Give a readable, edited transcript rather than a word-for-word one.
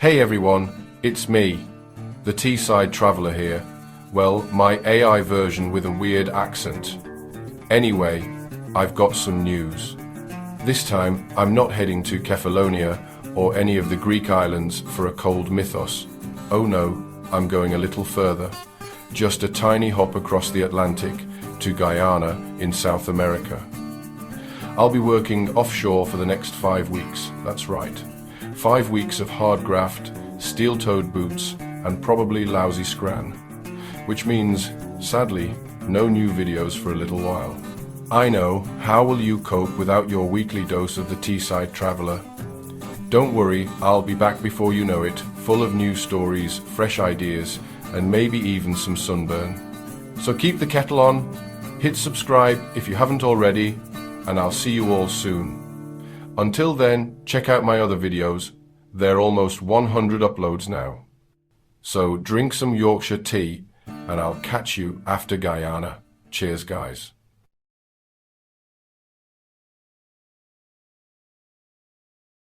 Hey everyone, it's me, the Teesside Traveller here. Well, my AI version with a weird accent. Anyway, I've got some news. This time, I'm not heading to Kefalonia or any of the Greek islands for a cold mythos. Oh no, I'm going a little further. Just a tiny hop across the Atlantic to Guyana in South America. I'll be working offshore for the next 5 weeks, that's right. 5 weeks of hard graft, steel-toed boots, and probably lousy scran. Which means, sadly, no new videos for a little while. I know, how will you cope without your weekly dose of the Teesside Traveller? Don't worry, I'll be back before you know it, full of new stories, fresh ideas, and maybe even some sunburn. So keep the kettle on, hit subscribe if you haven't already, and I'll see you all soon. Until then, check out my other videos. They're almost 100 uploads now. So drink some Yorkshire tea, and I'll catch you after Guyana. Cheers, guys.